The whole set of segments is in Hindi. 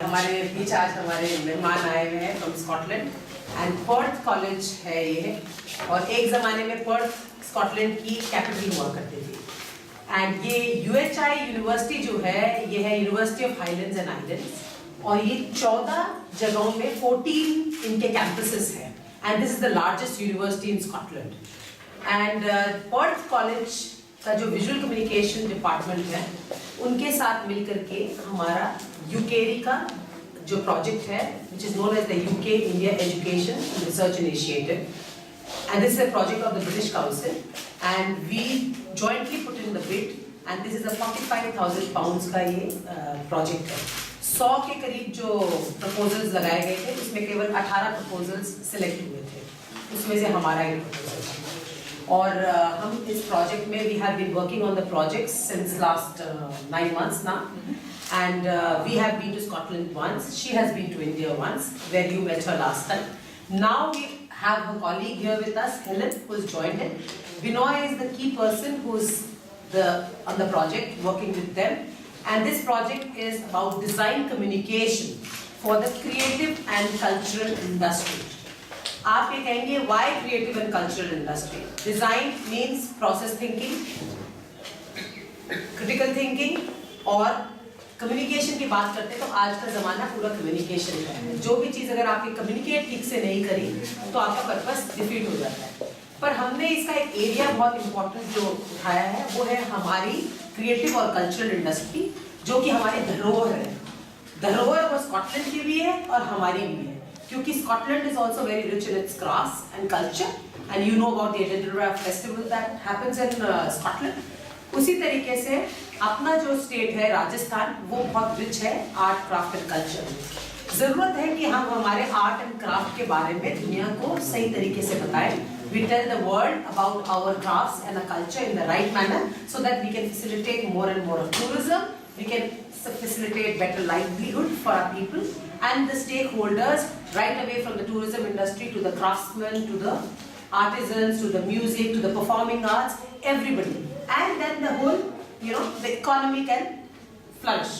हमारे बीच आज हमारे मेहमान आए हुए हैं from Scotland and Perth college है ये, और एक ज़माने में पर्थ स्कॉटलैंड की कैपिटल हुआ करती थी। एंड ये UHI यूनिवर्सिटी जो है ये है university of highlands and islands, और ये 14 जगहों में 14 इनके कैंपसेस हैं, and this is the largest university in Scotland. And Perth college का जो विजुअल कम्युनिकेशन डिपार्टमेंट है उनके साथ मिलकर के हमारा यूकेरी का जो प्रोजेक्ट है which is known as the UK India Education Research Initiative, and this is a project of the British Council and we jointly put in the bid and this is a 45,000 pounds का ये प्रोजेक्ट है। 100 के करीब जो प्रपोजल्स लगाए गए थे उसमें केवल 18 प्रपोजल्स सिलेक्ट हुए थे, उसमें से हमारा एक प्रपोजल था। और हम इस प्रोजेक्ट में we have been working on the project since last 9 months now, and we have been to Scotland once, she has been to India once where you met her last time. Now we have her colleague here with us, Helen, who has joined in. Binoy is the key person who's on the project working with them, and this project is about design communication for the creative and cultural industry. आप ये कहेंगे why creative and cultural industry? Design means process thinking, critical thinking, और कम्युनिकेशन की बात करते हैं तो आज का ज़माना पूरा कम्युनिकेशन का है। जो भी चीज़ अगर आपकी कम्युनिकेट ठीक से नहीं करी तो आपका पर्पस डिफीट हो जाता है। पर हमने इसका एक एरिया बहुत इम्पोर्टेंट जो उठाया है वो है हमारी क्रिएटिव और कल्चरल इंडस्ट्री, जो कि हमारी धरोहर है। धरोहर वो स्कॉटलैंड की भी है और हमारी भी है, क्योंकि Scotland is also very rich in its crafts and culture, and you know about the Edinburgh festival that happens in Scotland. उसी तरीके से अपना जो स्टेट है राजस्थान वो बहुत रिच है आर्ट क्राफ्ट एंड कल्चर में। ज़रूरत है कि हम हमारे आर्ट एंड क्राफ्ट के बारे में दुनिया को सही तरीके से बताएं। We tell the world about our crafts and our culture in the right manner so that we can facilitate more and more of tourism, we can facilitate better livelihood for our people and the stakeholders right away from the tourism industry to the craftsmen, to the artisans, to the music, to the performing arts, everybody. And then the whole, the economy can flourish.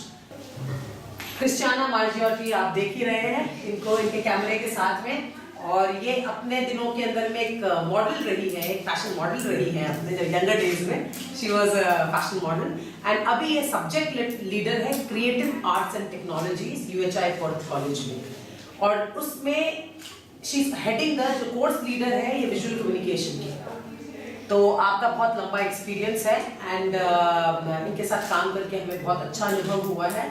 Cristiana Margiotti आप देख ही रहे हैं इनको इनके कैमरे के साथ में, और ये अपने दिनों के अंदर में एक मॉडल रही है, एक फैशन मॉडल रही है अपने जो यंगर डेज में। She was a fashion model and अभी ये सब्जेक्ट लीडर है creative arts and technologies UHI Perth college में, और उसमें शी इज हेडिंग द जो कोर्स लीडर है ये विजुअल कम्युनिकेशन की। तो आपका बहुत लंबा एक्सपीरियंस है एंड इनके साथ काम करके हमें बहुत अच्छा अनुभव हुआ है,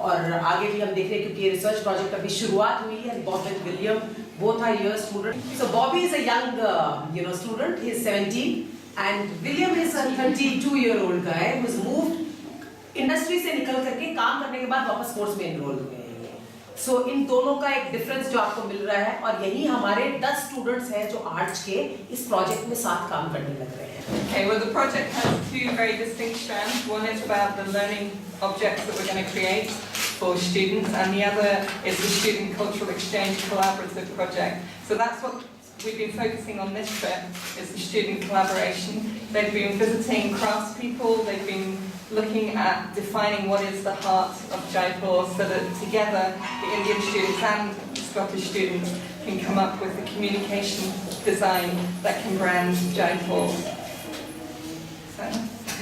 और आगे भी हम देख रहे हैं क्योंकि ये रिसर्च प्रोजेक्ट अभी शुरुआत हुई है। Bob and William both are year student. So Bobby is a young student, he is 17, and William is a 32-year-old guy who has moved industry से निकल करके काम करने के बाद वापस कोर्स में एनरोल हुए हैं। सो इन दोनों का एक डिफरेंस जो आपको मिल रहा है, और यही हमारे 10 स्टूडेंट्स हैं जो आर्ट्स के इस प्रोजेक्ट में साथ काम करने लग रहे हैं। Okay, well the project has two very distinct strands. One is about the learning objects that we're going to create for students, and the other is the Student Cultural Exchange Collaborative Project. So that's what we've been focusing on this trip, is the student collaboration. They've been visiting craftspeople, they've been looking at defining what is the heart of Jaipur, so that together the Indian students and Scottish students can come up with a communication design that can brand Jaipur. So,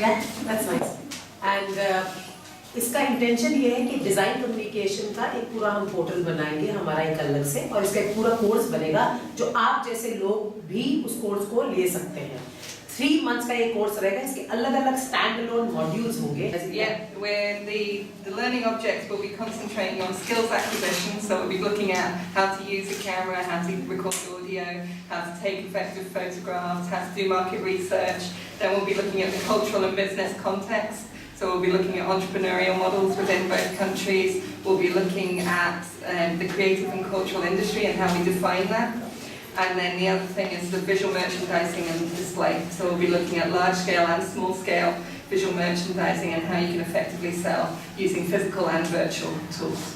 yeah, that's nice. And इसका इंटेंशन ये है कि डिज़ाइन कम्युनिकेशन का एक पूरा हम पोर्टल बनाएंगे हमारा एक अलग से, और इसका एक पूरा कोर्स बनेगा जो आप जैसे लोग भी उस कोर्स को ले सकते हैं। 3 months का ये कोर्स रहेगा, इसके अलग-अलग स्टैंड अलोन मॉड्यूल्स होंगे। yeah, where the learning objects will be concentrating on skills acquisition, so we'll be looking at how to use a camera, how to record audio, how to take effective photographs, how to do market research. Then we'll be looking at the cultural and business context. So we'll be looking at entrepreneurial models within both countries. We'll be looking at the creative and cultural industry and how we define that. And then the other thing is the visual merchandising and display. So we'll be looking at large scale and small scale visual merchandising and how you can effectively sell using physical and virtual tools.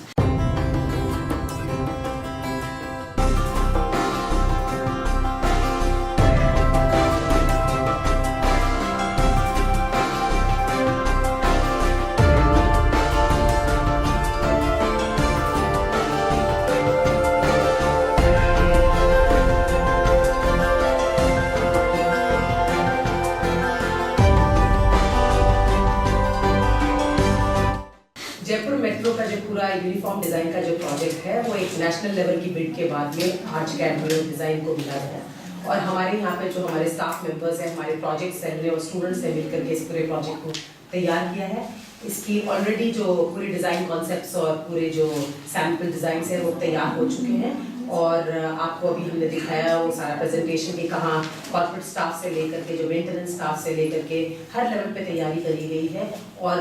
Jaipur metro का जो पूरा यूनिफॉर्म डिज़ाइन का जो प्रोजेक्ट है वो एक नेशनल लेवल की बिड के बाद में आर्च अकेडमी ऑफ डिज़ाइन को मिला है और हमारे यहाँ पे जो हमारे स्टाफ मेंबर्स हैं, हमारे प्रोजेक्ट सेल ने और स्टूडेंट्स ने मिलकर के इस पूरे प्रोजेक्ट को तैयार किया है। इसकी ऑलरेडी जो पूरी डिज़ाइन कॉन्सेप्ट्स और पूरे जो सैम्पल डिज़ाइन हैं वो तैयार हो चुके हैं और आपको अभी हमने दिखाया वो सारा प्रेजेंटेशन की कहाँ कॉर्पोरेट स्टाफ से लेकर के जो मेंटेनेंस स्टाफ से लेकर के हर लेवल पे तैयारी करी गई है और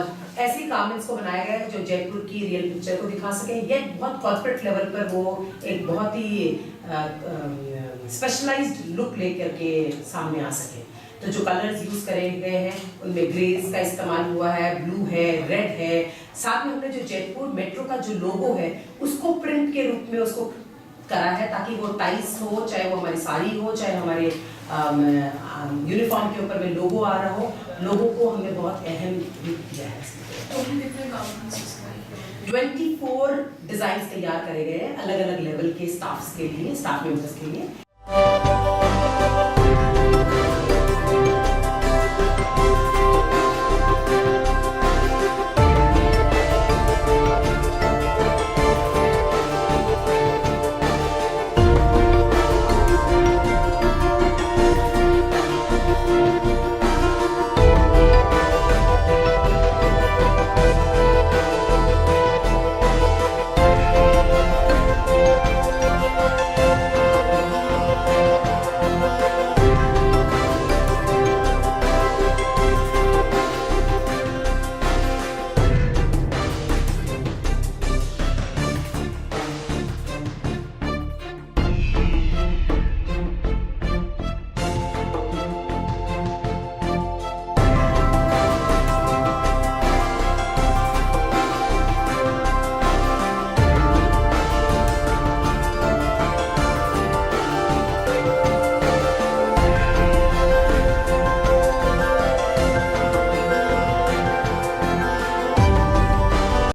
ऐसी गारमेंट्स को बनाया गया है जो जयपुर की रियल पिक्चर को दिखा सके। ये बहुत कॉर्पोरेट लेवल पर वो एक बहुत ही स्पेशलाइज्ड लुक लेकर के सामने आ सके। तो जो कलर्स यूज करे गए हैं उनमें ग्रेस का इस्तेमाल हुआ है, ब्लू है, रेड है, साथ में हमने जो जयपुर मेट्रो का जो लोगो है उसको प्रिंट के रूप में उसको करा है ताकि वो टाइस हो, चाहे वो हमारी साड़ी हो, चाहे हमारे यूनिफॉर्म के ऊपर में लोगो आ रहा हो, लोगो को हमने बहुत अहम रूप दिया है। 24 डिजाइन तैयार करे गए हैं अलग अलग लेवल के स्टाफ के लिए, स्टाफ मेंबर्स के लिए।